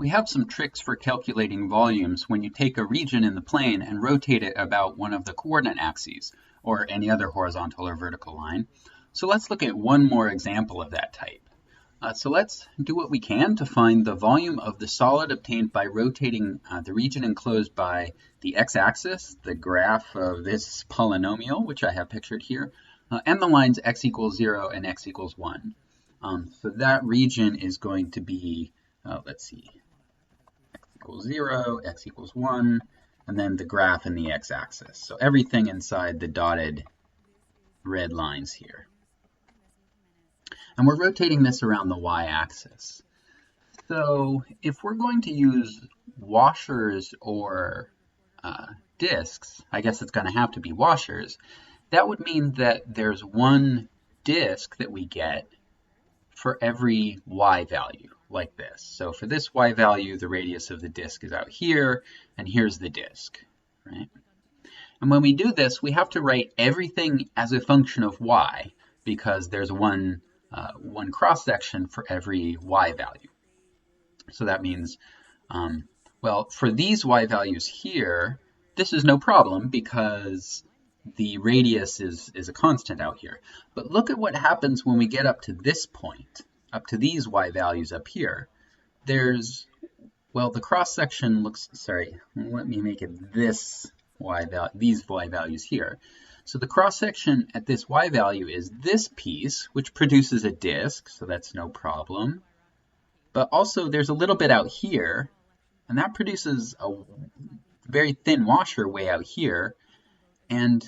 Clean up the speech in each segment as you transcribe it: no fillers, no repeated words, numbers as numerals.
We have some tricks for calculating volumes when you take a region in the plane and rotate it about one of the coordinate axes, or any other horizontal or vertical line. So let's look at one more example of that type. So let's do what we can to find the volume of the solid obtained by rotating the region enclosed by the x-axis, the graph of this polynomial, which I have pictured here, and the lines x equals 0 and x equals 1. So that region is going to be, let's see, x equals 0, x equals 1, and then the graph in the x-axis. So everything inside the dotted red lines here. And we're rotating this around the y-axis. So if we're going to use washers or disks, I guess it's going to have to be washers, that would mean that there's one disk that we get for every y value, like this. So for this y value, the radius of the disk is out here, and here's the disk, right? And when we do this, we have to write everything as a function of y, because there's one cross-section for every y value. So that means, well, for these y values here, this is no problem because the radius is a constant out here. But look at what happens when we get up to this point, up to these y values up here. There's, well, the cross-section looks, sorry, let me make it this y value, these y values here. So the cross-section at this y value is this piece, which produces a disk, so that's no problem. But also there's a little bit out here, and that produces a very thin washer way out here. And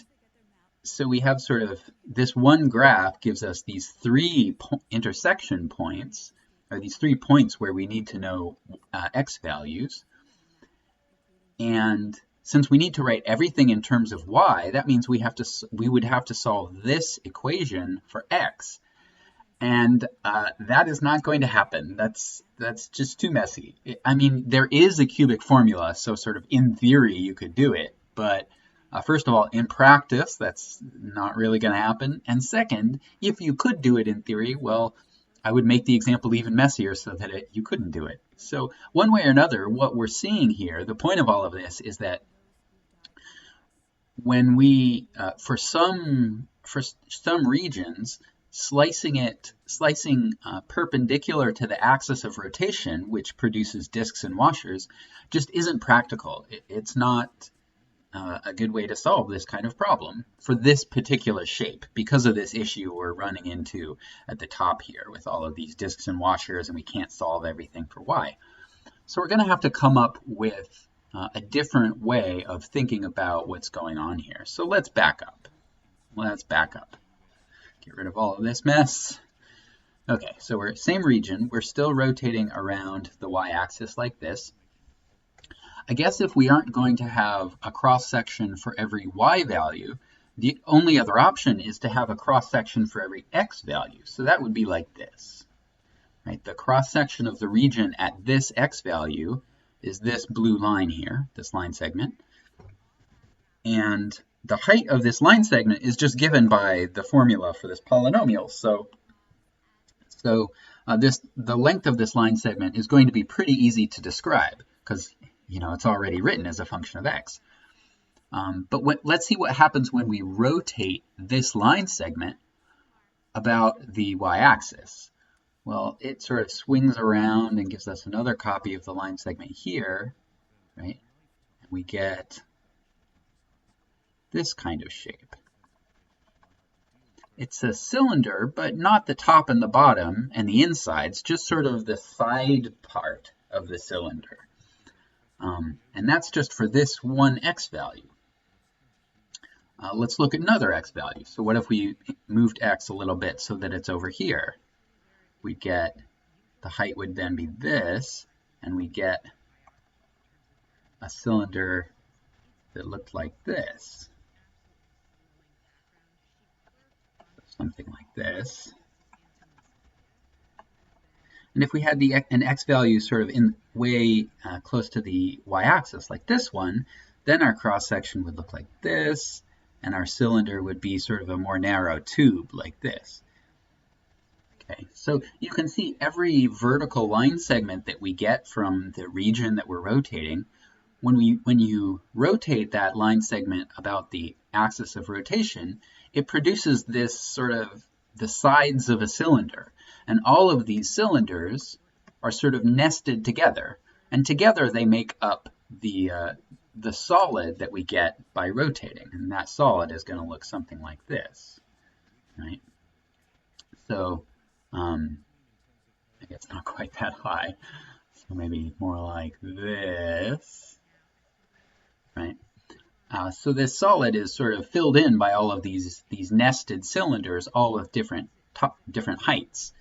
so we have sort of this one graph gives us these three intersection points, or these 3 points where we need to know x values. And since we need to write everything in terms of y, that means we would have to solve this equation for x. And that is not going to happen. That's just too messy. I mean, there is a cubic formula, so sort of in theory you could do it. But first of all, in practice, that's not really going to happen. And second, if you could do it in theory, well, I would make the example even messier so that you couldn't do it. So one way or another, what we're seeing here, the point of all of this is that when we, for some regions, slicing perpendicular to the axis of rotation, which produces disks and washers, just isn't practical. It's not a good way to solve this kind of problem for this particular shape because of this issue we're running into at the top here with all of these disks and washers, and we can't solve everything for y. So we're going to have to come up with a different way of thinking about what's going on here. So let's back up. Get rid of all of this mess. Okay, so we're same region. We're still rotating around the y-axis like this. I guess if we aren't going to have a cross-section for every y value, the only other option is to have a cross-section for every x value. So that would be like this, right? The cross-section of the region at this x value is this blue line here, this line segment. And the height of this line segment is just given by the formula for this polynomial. So the length of this line segment is going to be pretty easy to describe because it's already written as a function of x. But let's see what happens when we rotate this line segment about the y-axis. Well, it sort of swings around and gives us another copy of the line segment here, right? And we get this kind of shape. It's a cylinder, but not the top and the bottom and the insides, just sort of the side part of the cylinder. And that's just for this one x value. Let's look at another x value. So what if we moved x a little bit so that it's over here? We'd get, the height would then be this, and we get a cylinder that looked like this. Something like this. And if we had an x value sort of in way close to the y-axis like this one, then our cross-section would look like this, and our cylinder would be sort of a more narrow tube like this. Okay, so you can see every vertical line segment that we get from the region that we're rotating, when you rotate that line segment about the axis of rotation, it produces this sort of the sides of a cylinder. And all of these cylinders are sort of nested together. And together they make up the solid that we get by rotating. And that solid is going to look something like this, right? So I guess not quite that high. So maybe more like this, right? So this solid is sort of filled in by all of these nested cylinders, all with different heights.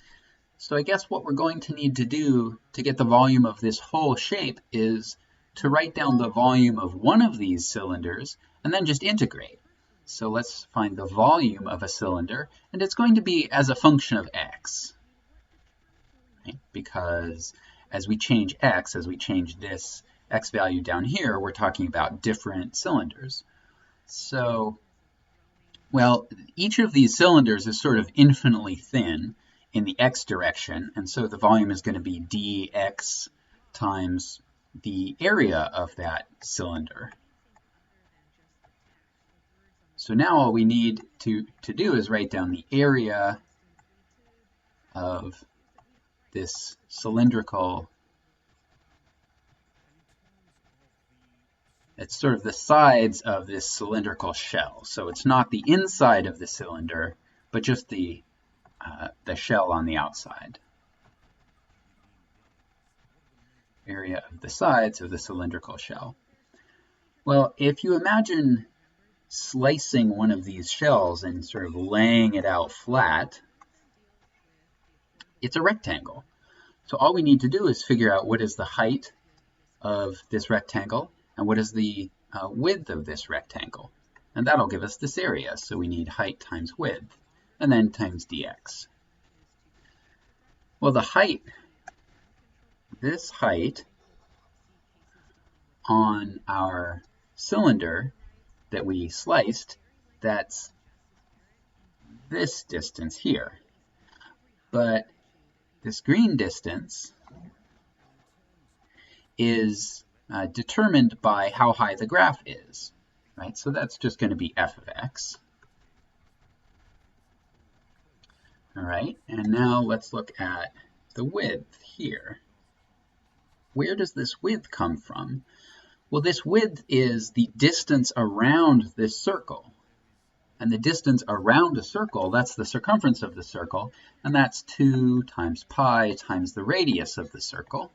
So I guess what we're going to need to do to get the volume of this whole shape is to write down the volume of one of these cylinders and then just integrate. So let's find the volume of a cylinder, and it's going to be as a function of x, right? Because as we change x, as we change this x value down here, we're talking about different cylinders. So, well, each of these cylinders is sort of infinitely thin in the x direction, and so the volume is going to be dx times the area of that cylinder. So now all we need to do is write down the area of this cylindrical. It's sort of the sides of this cylindrical shell. So it's not the inside of the cylinder, but just the shell on the outside. Area of the sides of the cylindrical shell. Well, if you imagine slicing one of these shells and sort of laying it out flat, it's a rectangle. So all we need to do is figure out what is the height of this rectangle and what is the width of this rectangle. And that'll give us this area. So we need height times width, and then times dx. Well, the height, this height on our cylinder that we sliced, that's this distance here. But this green distance is determined by how high the graph is, right? So that's just going to be f of x. All right, and now let's look at the width here. Where does this width come from? Well, this width is the distance around this circle. And the distance around a circle, that's the circumference of the circle, and that's 2 times pi times the radius of the circle.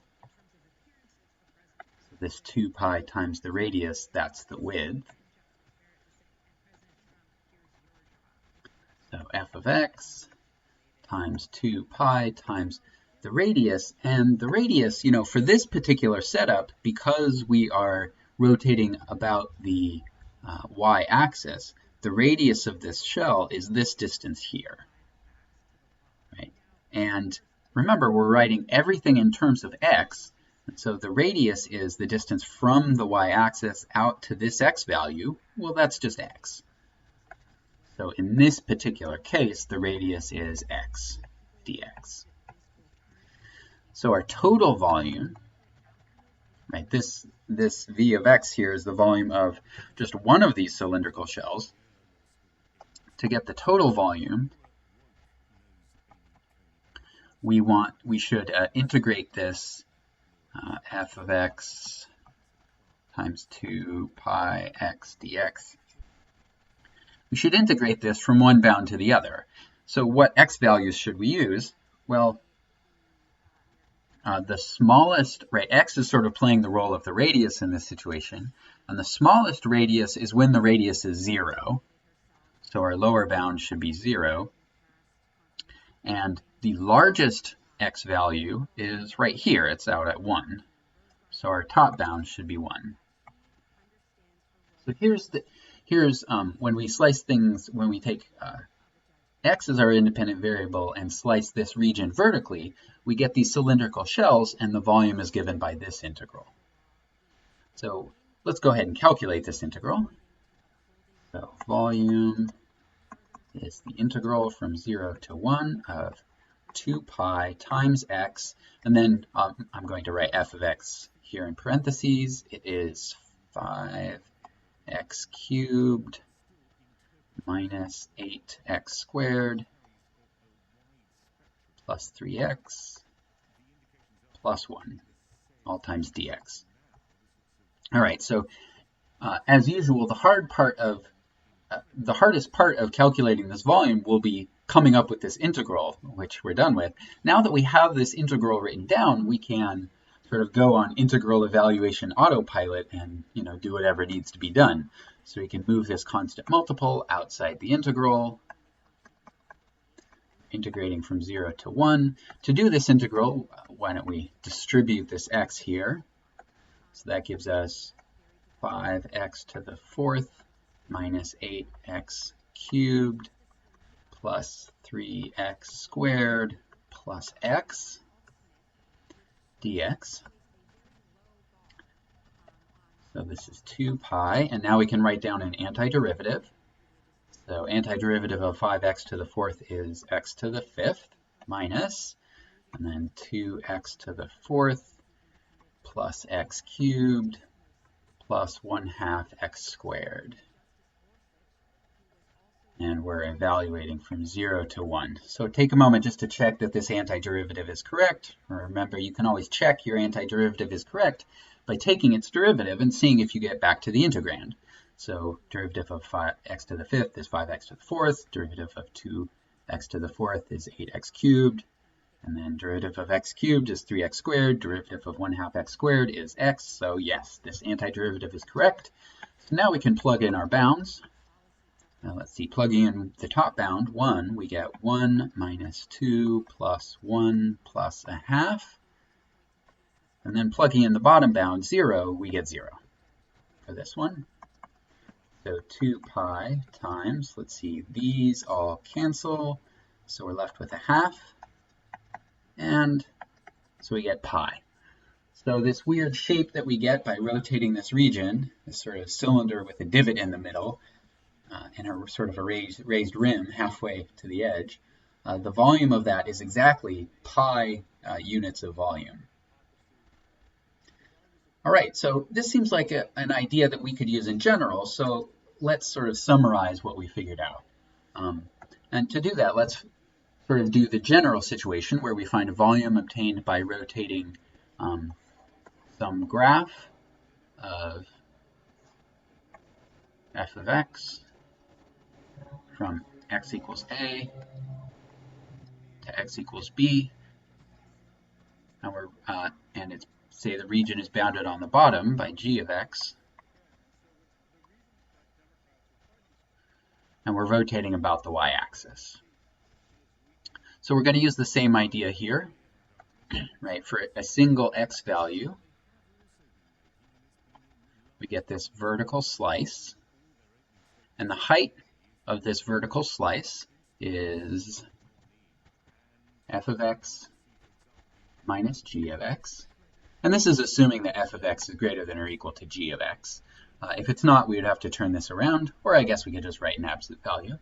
So this 2 pi times the radius, that's the width. So f of x times 2 pi times the radius, and the radius, you know, for this particular setup, because we are rotating about the y-axis, the radius of this shell is this distance here, right? And remember, we're writing everything in terms of x, and so the radius is the distance from the y-axis out to this x value. Well, that's just x. So in this particular case, the radius is x dx. So our total volume, right, this v of x here is the volume of just one of these cylindrical shells. To get the total volume, we should integrate this f of x times 2 pi x dx. We should integrate this from one bound to the other. So what x values should we use? Well, the smallest, right, x is sort of playing the role of the radius in this situation, and the smallest radius is when the radius is 0. So our lower bound should be 0. And the largest x value is right here. It's out at 1. So our top bound should be 1. So here's when we slice things, when we take x as our independent variable and slice this region vertically, we get these cylindrical shells, and the volume is given by this integral. So let's go ahead and calculate this integral. So volume is the integral from 0 to 1 of 2 pi times x, and then I'm going to write f of x here in parentheses. It is 5x cubed minus 8x squared plus 3x plus 1, all times dx. All right, so as usual, the hardest part of calculating this volume will be coming up with this integral, which we're done with. Now that we have this integral written down, we can sort of go on integral evaluation autopilot and do whatever needs to be done. So we can move this constant multiple outside the integral, integrating from 0 to 1. To do this integral, why don't we distribute this x here? So that gives us 5x to the 4th minus 8x cubed plus 3x squared plus x dx. So this is 2 pi, and now we can write down an antiderivative. So antiderivative of 5x to the 4th is x to the 5th minus, and then 2x to the 4th plus x cubed plus 1/2 x squared. And we're evaluating from 0 to 1. So take a moment just to check that this antiderivative is correct. Remember, you can always check your antiderivative is correct by taking its derivative and seeing if you get back to the integrand. So derivative of 5x to the 5th is 5x to the 4th. Derivative of 2x to the 4th is 8x cubed. And then derivative of x cubed is 3x squared. Derivative of 1/2 x squared is x. So yes, this antiderivative is correct. So now we can plug in our bounds. Now let's see, plugging in the top bound, 1, we get 1 minus 2 plus 1 plus 1/2. And then plugging in the bottom bound, 0, we get 0 for this one. So 2 pi times, let's see, these all cancel. So we're left with 1/2. And so we get pi. So this weird shape that we get by rotating this region, this sort of cylinder with a divot in the middle, and a sort of a raised rim halfway to the edge, the volume of that is exactly pi units of volume. All right, so this seems like an idea that we could use in general, so let's sort of summarize what we figured out. And to do that, let's sort of do the general situation where we find a volume obtained by rotating some graph of f of x from x equals a to x equals b, and it's say the region is bounded on the bottom by g of x, and we're rotating about the y-axis. So we're going to use the same idea here, right? For a single x value, we get this vertical slice, and the height of this vertical slice is f of x minus g of x. And this is assuming that f of x is greater than or equal to g of x. If it's not, we would have to turn this around, or I guess we could just write an absolute value.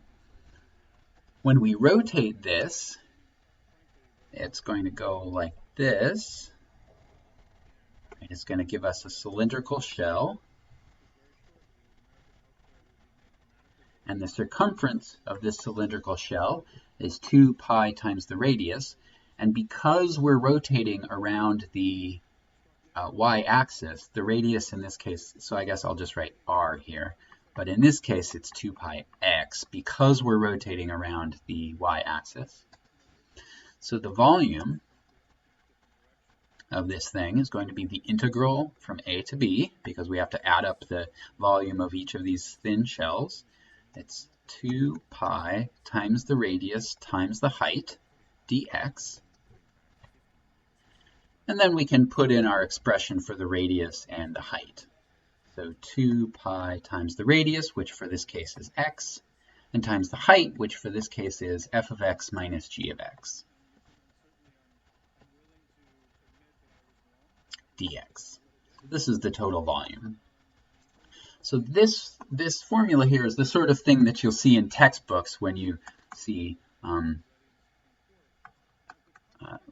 When we rotate this, it's going to go like this. It's going to give us a cylindrical shell. And the circumference of this cylindrical shell is 2 pi times the radius. And because we're rotating around the y-axis, the radius in this case, so I guess I'll just write r here, but in this case it's 2 pi x because we're rotating around the y-axis. So the volume of this thing is going to be the integral from a to b, because we have to add up the volume of each of these thin shells. It's 2 pi times the radius times the height, dx. And then we can put in our expression for the radius and the height. So 2 pi times the radius, which for this case is x, and times the height, which for this case is f of x minus g of x, dx. This is the total volume. So this formula here is the sort of thing that you'll see in textbooks when you see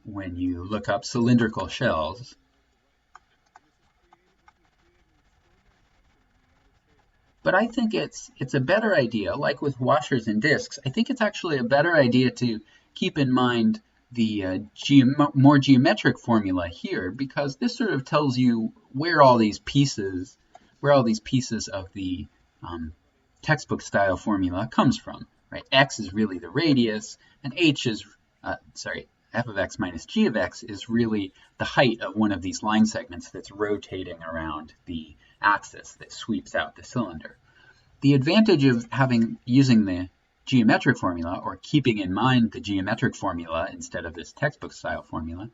when you look up cylindrical shells. But I think it's a better idea, like with washers and discs, I think it's actually a better idea to keep in mind the more geometric formula here, because this sort of tells you where all these pieces of the textbook style formula comes from, right? X is really the radius, and f of x minus g of x is really the height of one of these line segments that's rotating around the axis that sweeps out the cylinder. The advantage of using the geometric formula, or keeping in mind the geometric formula instead of this textbook style formula,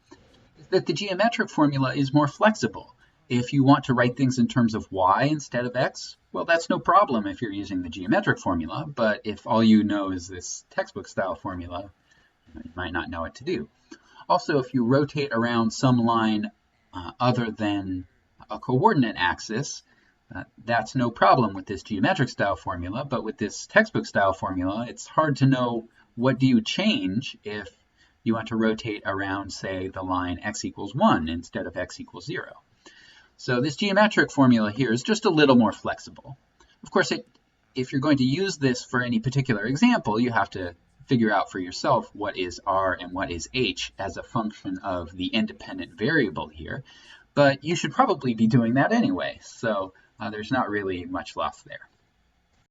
is that the geometric formula is more flexible. If you want to write things in terms of y instead of x, well, that's no problem if you're using the geometric formula, but if all you know is this textbook style formula, you might not know what to do. Also, if you rotate around some line other than a coordinate axis, that's no problem with this geometric style formula, but with this textbook style formula, it's hard to know what do you change if you want to rotate around, say, the line x equals 1 instead of x equals 0. So this geometric formula here is just a little more flexible. Of course, if you're going to use this for any particular example, you have to figure out for yourself what is r and what is h as a function of the independent variable here. But you should probably be doing that anyway, so there's not really much loss there.